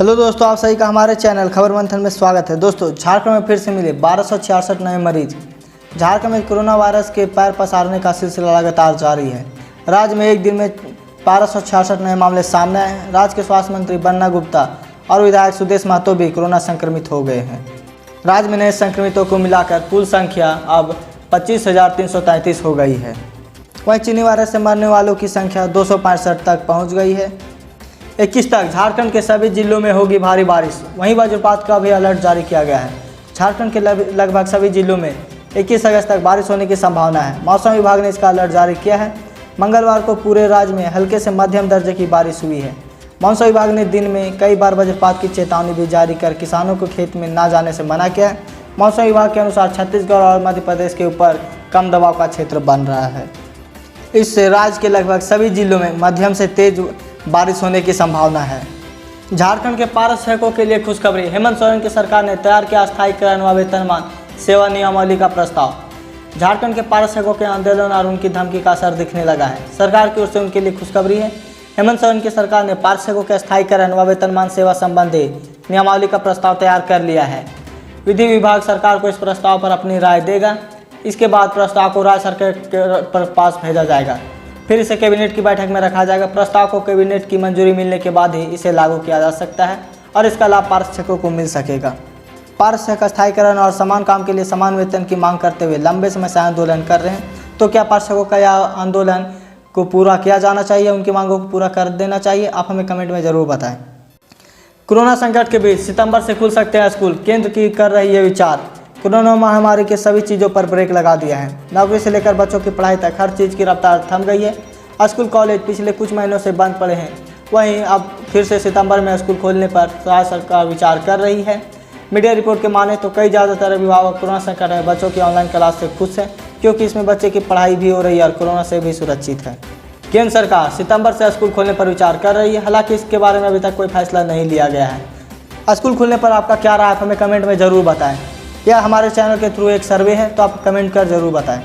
Hello दोस्तों, आप सभी का हमारे चैनल खबर मंथन में स्वागत है। दोस्तों, झारखंड में फिर से मिले 1266 नए मरीज। झारखंड में कोरोना वायरस के पैर पसारने का सिलसिला लगातार जारी है। राज्य में एक दिन में 1266 नए मामले सामने आए हैं। राज्य के स्वास्थ्य मंत्री बन्ना गुप्ता और विधायक सुदेश महतो भी कोरोना संक्रमित हो गए हैं। राज्य में नए संक्रमितों को मिलाकर कुल संख्या अब 25,333 हो गई है। वहीं चीनी वायरस से मरने वालों की संख्या 265 तक पहुँच गई है। 21 तक झारखंड के सभी जिलों में होगी भारी बारिश। वहीं वज्रपात का भी अलर्ट जारी किया गया है। झारखंड के लगभग सभी जिलों में 21 अगस्त तक बारिश होने की संभावना है। मौसम विभाग ने इसका अलर्ट जारी किया है। मंगलवार को पूरे राज्य में हल्के से मध्यम दर्जे की बारिश हुई है। मौसम विभाग ने दिन में कई बार वज्रपात की चेतावनी भी जारी कर किसानों को खेत में न जाने से मना किया है। मौसम विभाग के अनुसार छत्तीसगढ़ और मध्य प्रदेश के ऊपर कम दबाव का क्षेत्र बन रहा है। इससे राज्य के लगभग सभी जिलों में मध्यम से तेज बारिश होने की संभावना है। झारखंड के पारस सैनिकों के लिए खुशखबरी। हेमंत सोरेन की सरकार ने तैयार किया स्थायीकरण व वेतनमान सेवा नियमावली का प्रस्ताव। झारखंड के पारस सैनिकों के आंदोलन और उनकी धमकी का असर दिखने लगा है। सरकार की ओर से उनके लिए खुशखबरी है। हेमंत सोरेन की सरकार ने पारस सैनिकों के स्थायीकरण व वेतनमान सेवा संबंधी नियमावली का प्रस्ताव तैयार कर लिया है। विधि विभाग सरकार को इस प्रस्ताव पर अपनी राय देगा। इसके बाद प्रस्ताव को राज्य सरकार के पास भेजा जाएगा। फिर इसे कैबिनेट की बैठक में रखा जाएगा। प्रस्ताव को कैबिनेट की मंजूरी मिलने के बाद ही इसे लागू किया जा सकता है और इसका लाभ पारसक्षकों को मिल सकेगा। पारसक्षक स्थायीकरण और समान काम के लिए समान वेतन की मांग करते हुए लंबे समय से आंदोलन कर रहे हैं। तो क्या पारसक्षकों का यह आंदोलन को पूरा किया जाना चाहिए, उनकी मांगों को पूरा कर देना चाहिए? आप हमें कमेंट में ज़रूर बताएं। कोरोना संकट के बीच सितंबर से खुल सकते हैं स्कूल। केंद्र की कर रही है विचार। कोरोना महामारी के सभी चीज़ों पर ब्रेक लगा दिया है। नौकरी से लेकर बच्चों की पढ़ाई तक हर चीज़ की रफ्तार थम गई है। स्कूल कॉलेज पिछले कुछ महीनों से बंद पड़े हैं। वहीं अब फिर से सितंबर में स्कूल खोलने पर राज्य सरकार विचार कर रही है। मीडिया रिपोर्ट के माने तो कई ज़्यादातर अभिभावक कोरोना संकट में बच्चों की ऑनलाइन क्लास से खुश हैं, क्योंकि इसमें बच्चे की पढ़ाई भी हो रही है और कोरोना से भी सुरक्षित है। केंद्र सरकार सितंबर से स्कूल खोलने पर विचार कर रही है। हालांकि इसके बारे में अभी तक कोई फैसला नहीं लिया गया है। स्कूल खुलने पर आपका क्या राय है, हमें कमेंट में ज़रूर बताएं। यह हमारे चैनल के थ्रू एक सर्वे है, तो आप कमेंट कर जरूर बताएं।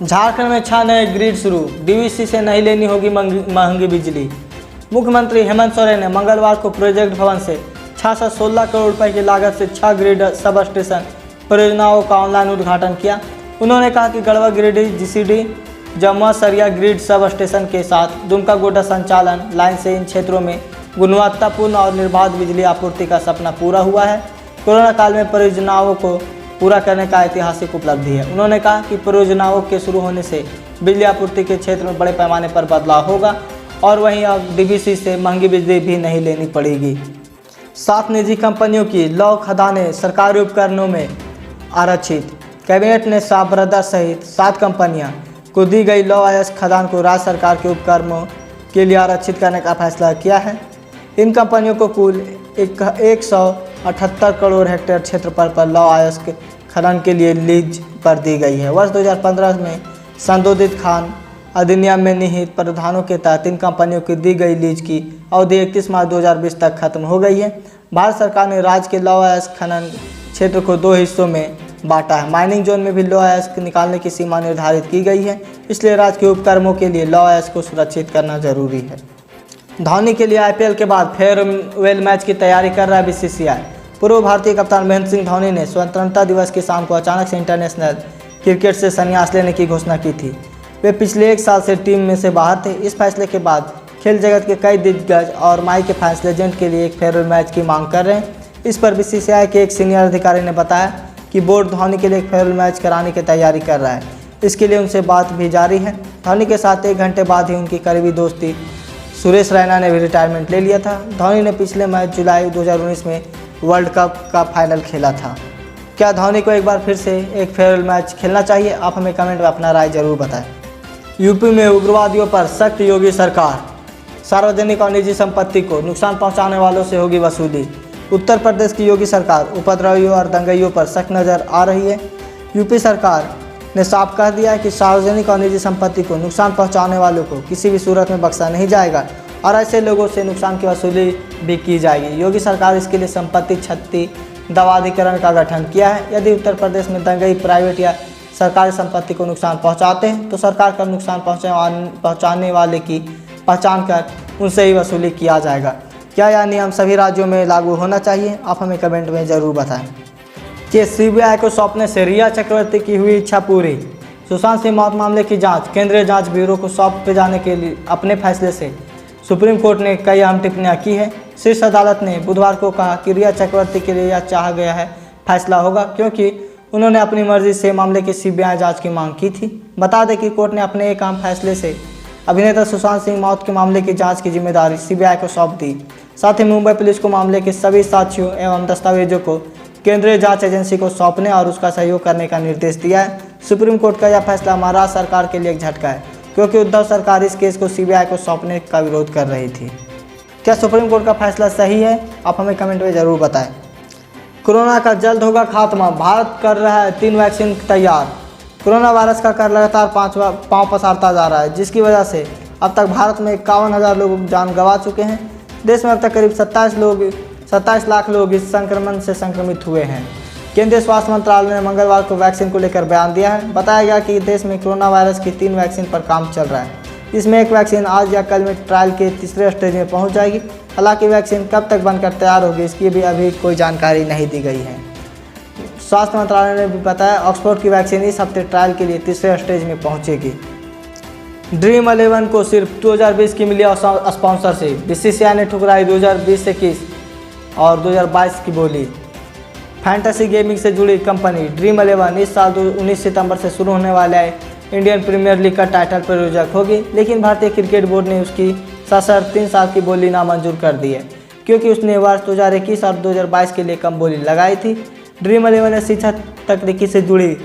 झारखंड में 6 नए ग्रिड शुरू। डीवीसी से नहीं लेनी होगी महंगी बिजली। मुख्यमंत्री हेमंत सोरेन ने मंगलवार को प्रोजेक्ट भवन से 616 करोड़ रुपए की लागत से 6 ग्रिड सब स्टेशन परियोजनाओं का ऑनलाइन उद्घाटन किया। उन्होंने कहा कि गढ़वा गिरिडीह जीसीडी जमुआ सरिया ग्रिड सब स्टेशन के साथ दुमका गोड्डा संचालन लाइन से इन क्षेत्रों में गुणवत्तापूर्ण और निर्बाध बिजली आपूर्ति का सपना पूरा हुआ है। कोरोना काल में परियोजनाओं को पूरा करने का ऐतिहासिक उपलब्धि है। उन्होंने कहा कि परियोजनाओं के शुरू होने से बिजली आपूर्ति के क्षेत्र में बड़े पैमाने पर बदलाव होगा और वहीं अब डीवीसी से महंगी बिजली भी नहीं लेनी पड़ेगी। 7 निजी कंपनियों की लौ खदानें सरकारी उपकरणों में आरक्षित। कैबिनेट ने साफ ब्रदर सहित 7 कंपनियां को दी गई लौ अयस्क खदान को राज्य सरकार के उपकरणों के लिए आरक्षित करने का फैसला किया है। इन कंपनियों को कुल 178 करोड़ हेक्टेयर क्षेत्रफल पर लौह अयस्क खनन के लिए लीज पर दी गई है। वर्ष 2015 में संशोधित खान अधिनियम में निहित प्रावधानों के तहत इन कंपनियों को दी गई लीज की अवधि 31 मार्च 2020 तक खत्म हो गई है। भारत सरकार ने राज्य के लौह अयस्क खनन क्षेत्र को 2 हिस्सों में बांटा है। माइनिंग जोन में भी लौह अयस्क निकालने की सीमा निर्धारित की गई है, इसलिए राज्य के उपक्रमों के लिए लौह अयस्क को सुरक्षित करना जरूरी है। धोनी के लिए आईपीएल के बाद फेयरवेल मैच की तैयारी कर रहा है बीसीसीआई। पूर्व भारतीय कप्तान महेंद्र सिंह धोनी ने स्वतंत्रता दिवस की शाम को अचानक से इंटरनेशनल क्रिकेट से संन्यास लेने की घोषणा की थी। वे पिछले 1 साल से टीम में से बाहर थे। इस फैसले के बाद खेल जगत के कई दिग्गज और माई के फैंस लेजेंड के लिए एक फेयरवेल मैच की मांग कर रहे हैं। इस पर बीसीसीआई के एक सीनियर अधिकारी ने बताया कि बोर्ड धोनी के लिए एक फेयरवेल मैच कराने की तैयारी कर रहा है। इसके लिए उनसे बात भी जारी है। धोनी के साथ 1 घंटे बाद ही उनकी करीबी दोस्ती सुरेश रैना ने भी रिटायरमेंट ले लिया था। धोनी ने पिछले मैच जुलाई 2019 में वर्ल्ड कप का फाइनल खेला था। क्या धोनी को एक बार फिर से एक फेयरवेल मैच खेलना चाहिए? आप हमें कमेंट में अपना राय जरूर बताएं। यूपी में उग्रवादियों पर सख्त योगी सरकार। सार्वजनिक और निजी संपत्ति को नुकसान पहुंचाने वालों से होगी वसूली। उत्तर प्रदेश की योगी सरकार उपद्रवियों और दंगइयों पर सख्त नज़र आ रही है। यूपी सरकार ने साफ कह दिया है कि सार्वजनिक और निजी संपत्ति को नुकसान पहुंचाने वालों को किसी भी सूरत में बख्शा नहीं जाएगा और ऐसे लोगों से नुकसान की वसूली भी की जाएगी। योगी सरकार इसके लिए संपत्ति क्षति दवाधिकरण का गठन किया है। यदि उत्तर प्रदेश में दंगई प्राइवेट या सरकारी संपत्ति को नुकसान पहुंचाते हैं तो सरकार का नुकसान पहुंचाने वाले की पहचान कर उनसे ही वसूली किया जाएगा। क्या यह नियम सभी राज्यों में लागू होना चाहिए? आप हमें कमेंट में ज़रूर बताएं। कि सीबीआई को सौंपने से रिया चक्रवर्ती की हुई इच्छा पूरी। सुशांत सिंह मौत मामले की जांच केंद्रीय जांच ब्यूरो को सौंपे जाने के लिए अपने फैसले से सुप्रीम कोर्ट ने कई अहम टिप्पणियां की है। शीर्ष अदालत ने बुधवार को कहा कि रिया चक्रवर्ती के लिए यह चाहा गया है फैसला होगा, क्योंकि उन्होंने अपनी मर्जी से मामले की सीबीआई जांच की मांग की थी। बता दें कि कोर्ट ने अपने एक अहम फैसले से अभिनेता सुशांत सिंह मौत के मामले की जांच की जिम्मेदारी सीबीआई को सौंप दी। साथ ही मुंबई पुलिस को मामले के सभी साक्ष्यों एवं दस्तावेजों को केंद्रीय जांच एजेंसी को सौंपने और उसका सहयोग करने का निर्देश दिया है। सुप्रीम कोर्ट का यह फैसला महाराष्ट्र सरकार के लिए एक झटका है, क्योंकि उद्धव सरकार इस केस को सीबीआई को सौंपने का विरोध कर रही थी। क्या सुप्रीम कोर्ट का फैसला सही है? आप हमें कमेंट में ज़रूर बताएं। कोरोना का जल्द होगा खात्मा, भारत कर रहा है 3 वैक्सीन तैयार। कोरोना वायरस का कहर लगातार पांव पसारता जा रहा है, जिसकी वजह से अब तक भारत में 51,000 लोग जान गंवा चुके हैं। देश में अब तक करीब 27 लाख लोग इस संक्रमण से संक्रमित हुए हैं। केंद्रीय स्वास्थ्य मंत्रालय ने मंगलवार को वैक्सीन को लेकर बयान दिया है। बताया गया कि देश में कोरोना वायरस की 3 वैक्सीन पर काम चल रहा है। इसमें एक वैक्सीन आज या कल में ट्रायल के तीसरे स्टेज में पहुंच जाएगी। हालांकि वैक्सीन कब तक बनकर तैयार होगी, इसकी भी अभी कोई जानकारी नहीं दी गई है। स्वास्थ्य मंत्रालय ने भी बताया ऑक्सफोर्ड की वैक्सीन इस हफ्ते ट्रायल के लिए तीसरे स्टेज में पहुंचेगी। ड्रीम 11 को सिर्फ 2020 की मिली स्पॉन्सरशिप। बीसीसीआई ने ठुकराई 2020-21 और 2022 की बोली। फैंटेसी गेमिंग से जुड़ी कंपनी ड्रीम 11 इस साल 19 सितंबर से शुरू होने वाले इंडियन प्रीमियर लीग का टाइटल प्रायोजक होगी, लेकिन भारतीय क्रिकेट बोर्ड ने उसकी सशर्त 3 साल की बोली नामंजूर कर दी है, क्योंकि उसने वर्ष 2021 और 2022 के लिए कम बोली लगाई थी। ड्रीम 11 ने शिक्षा तकनीकी से जुड़ी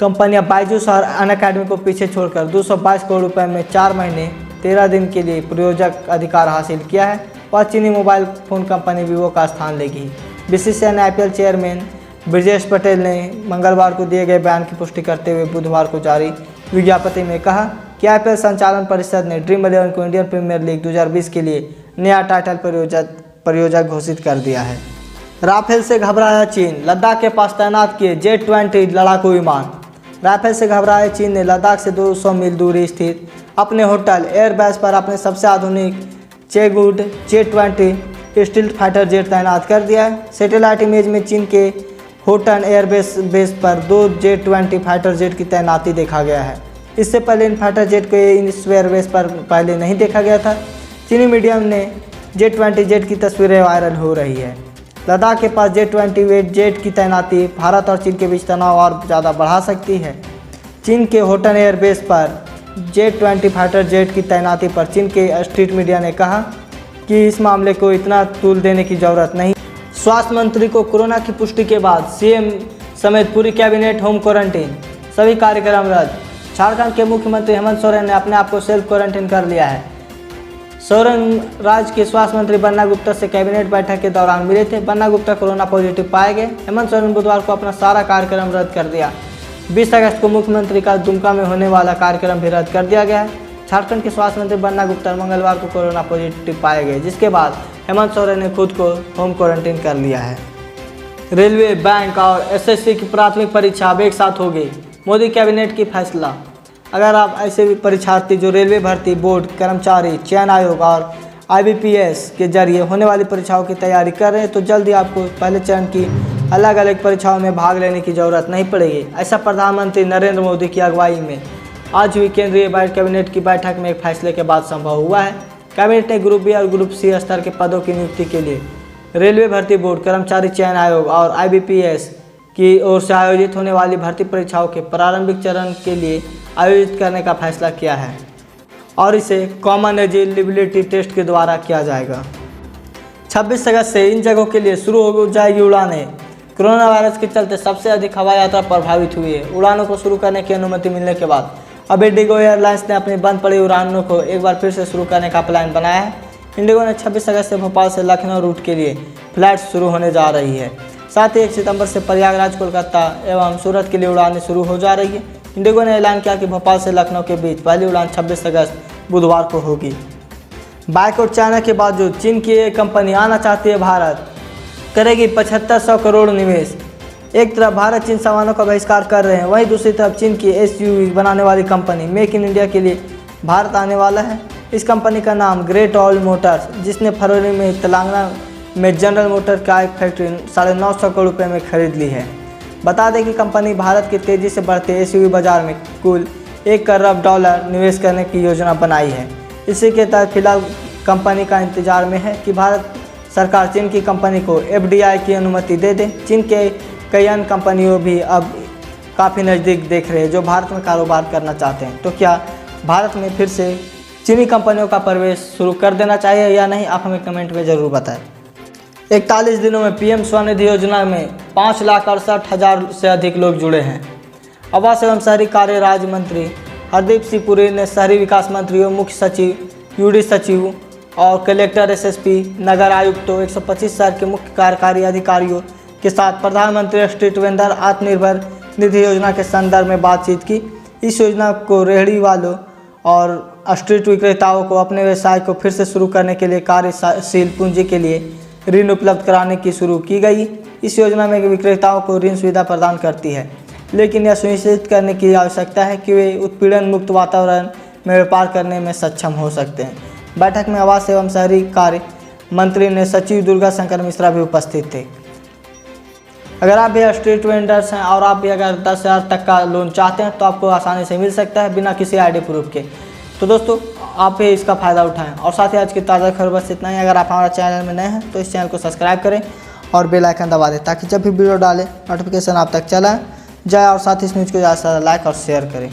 कंपनियां बायजूस और अनअकैडमी को पीछे छोड़कर 222 करोड़ रुपए में 4 महीने 13 दिन के लिए प्रायोजक अधिकार हासिल किया है। वह चीनी मोबाइल फ़ोन कंपनी वीवो का स्थान लेगी। बीसीसीआई ने आईपीएल चेयरमैन ब्रजेश पटेल ने मंगलवार को दिए गए बयान की पुष्टि करते हुए बुधवार को जारी विज्ञप्ति में कहा कि आईपीएल संचालन परिषद ने ड्रीम 11 को इंडियन प्रीमियर लीग 2020 के लिए नया टाइटल प्रायोजक घोषित कर दिया है। राफेल से घबराया चीन, लद्दाख के पास तैनात किए J-20 लड़ाकू विमान। राफेल से घबराए चीन ने लद्दाख से 200 मील दूरी स्थित अपने होटल एयरबेस पर अपने सबसे आधुनिक चेगुड J-20 स्टील्थ फाइटर जेट तैनात कर दिया है। सैटेलाइट इमेज में चीन के होटन एयरबेस पर 2 J-20 फाइटर जेट की तैनाती देखा गया है। इससे पहले इन फाइटर जेट को इस एयरबेस पर पहले नहीं देखा गया था। चीनी मीडिया ने J-20 जेट की तस्वीरें वायरल हो रही है। लद्दाख के पास J-20 जेट की तैनाती भारत और चीन के बीच तनाव और ज़्यादा बढ़ा सकती है। चीन के होटन एयरबेस पर J-20 फाइटर जेट की तैनाती पर चीन के स्ट्रीट मीडिया ने कहा कि इस मामले को इतना तूल देने की ज़रूरत नहीं। स्वास्थ्य मंत्री को कोरोना की पुष्टि के बाद सीएम समेत पूरी कैबिनेट होम क्वारंटीन, सभी कार्यक्रम रद्द। झारखंड के मुख्यमंत्री हेमंत सोरेन ने अपने आप को सेल्फ क्वारंटीन कर लिया है। सोरेन राज्य के स्वास्थ्य मंत्री बन्ना गुप्ता से कैबिनेट बैठक के दौरान मिले थे। बन्ना गुप्ता कोरोना पॉजिटिव पाए गए। हेमंत सोरेन बुधवार को अपना सारा कार्यक्रम रद्द कर दिया। 20 अगस्त को मुख्यमंत्री का दुमका में होने वाला कार्यक्रम भी रद्द कर दिया गया है। झारखंड के स्वास्थ्य मंत्री बन्ना गुप्ता मंगलवार को कोरोना पॉजिटिव पाए गए, जिसके बाद हेमंत सोरेन ने खुद को होम क्वारंटीन कर लिया है। रेलवे, बैंक और एसएससी की प्राथमिक परीक्षा अब एक साथ होगी। मोदी कैबिनेट की फैसला। अगर आप ऐसे भी परीक्षार्थी जो रेलवे भर्ती बोर्ड, कर्मचारी चयन आयोग और IBPS के जरिए होने वाली परीक्षाओं की तैयारी कर रहे हैं, तो जल्दी आपको पहले चरण की अलग अलग परीक्षाओं में भाग लेने की ज़रूरत नहीं पड़ेगी। ऐसा प्रधानमंत्री नरेंद्र मोदी की अगुवाई में आज हुई केंद्रीय कैबिनेट की बैठक में एक फैसले के बाद संभव हुआ है। कैबिनेट ने ग्रुप बी और ग्रुप सी स्तर के पदों की नियुक्ति के लिए रेलवे भर्ती बोर्ड, कर्मचारी चयन आयोग और IBPS की ओर से आयोजित होने वाली भर्ती परीक्षाओं के प्रारंभिक चरण के लिए आयोजित करने का फैसला किया है और इसे कॉमन एलिजिबिलिटी टेस्ट के द्वारा किया जाएगा। 26 अगस्त से इन जगहों के लिए शुरू हो जाएगी उड़ानें। कोरोना वायरस के चलते सबसे अधिक हवाई यात्रा प्रभावित हुई है। उड़ानों को शुरू करने की अनुमति मिलने के बाद अब इंडिगो एयरलाइंस ने अपनी बंद पड़ी उड़ानों को एक बार फिर से शुरू करने का प्लान बनाया है। इंडिगो ने 26 अगस्त से भोपाल से लखनऊ रूट के लिए फ्लाइट शुरू होने जा रही है। साथ ही 1 सितंबर से प्रयागराज, कोलकाता एवं सूरत के लिए उड़ानें शुरू हो जा रही है। इंडिगो ने ऐलान किया कि भोपाल से लखनऊ के बीच पहली उड़ान 26 अगस्त बुधवार को होगी। बाइकआउट चाइना के बावजूद चीन की एक कंपनी आना चाहती है भारत, करेगी 7500 करोड़ निवेश। एक तरफ भारत चीन सामानों का बहिष्कार कर रहे हैं, वहीं दूसरी तरफ चीन की SUV बनाने वाली कंपनी मेक इन इंडिया के लिए भारत आने वाला है। इस कंपनी का नाम ग्रेट ऑल मोटर्स, जिसने फरवरी में तेलंगाना में जनरल मोटर का एक फैक्ट्री 950 करोड़ रुपये में खरीद ली है। बता दें कि कंपनी भारत के तेज़ी से बढ़ते एसयूवी बाजार में कुल $1 करोड़ निवेश करने की योजना बनाई है। इसी के तहत फिलहाल कंपनी का इंतजार में है कि भारत सरकार चीन की कंपनी को FDI की अनुमति दे दे। चीन के कई अन्य कंपनियों भी अब काफ़ी नज़दीक देख रहे हैं जो भारत में कारोबार करना चाहते हैं। तो क्या भारत में फिर से चीनी कंपनियों का प्रवेश शुरू कर देना चाहिए या नहीं, आप हमें कमेंट में ज़रूर बताएं। 41 दिनों में PM स्वनिधि योजना में 5,68,000 से अधिक लोग जुड़े हैं। आवास एवं शहरी कार्य राज्य मंत्री हरदीप सिंह पुरी ने शहरी विकास मंत्रियों, मुख्य सचिव, UD सचिव और कलेक्टर, SSP, नगर आयुक्तों, 125 शहर के मुख्य कार्यकारी अधिकारियों के साथ प्रधानमंत्री स्ट्रीट वेंडर आत्मनिर्भर निधि योजना के संदर्भ में बातचीत की। इस योजना को रेहड़ी वालों और स्ट्रीट विक्रेताओं को अपने व्यवसाय को फिर से शुरू करने के लिए कार्यशील पूंजी के लिए ऋण उपलब्ध कराने की शुरू की गई। इस योजना में विक्रेताओं को ऋण सुविधा प्रदान करती है, लेकिन यह सुनिश्चित करने की आवश्यकता है कि वे उत्पीड़न मुक्त वातावरण में व्यापार करने में सक्षम हो सकते हैं। बैठक में आवास एवं शहरी कार्य मंत्री ने सचिव दुर्गा शंकर मिश्रा भी उपस्थित थे। अगर आप भी स्ट्रीट वेंडर्स हैं और आप भी अगर 10,000 तक का लोन चाहते हैं तो आपको आसानी से मिल सकता है बिना किसी ID प्रूफ के। तो दोस्तों, आप भी इसका फ़ायदा उठाएं। और साथ ही आज की ताज़ा खबर बस इतना ही। अगर आप हमारा चैनल में नए हैं तो इस चैनल को सब्सक्राइब करें और बेल आइकन दबा दें ताकि जब भी वीडियो डालें नोटिफिकेशन आप तक चला जाए। और साथ ही इस न्यूज़ को ज़्यादा से ज़्यादा लाइक और शेयर करें।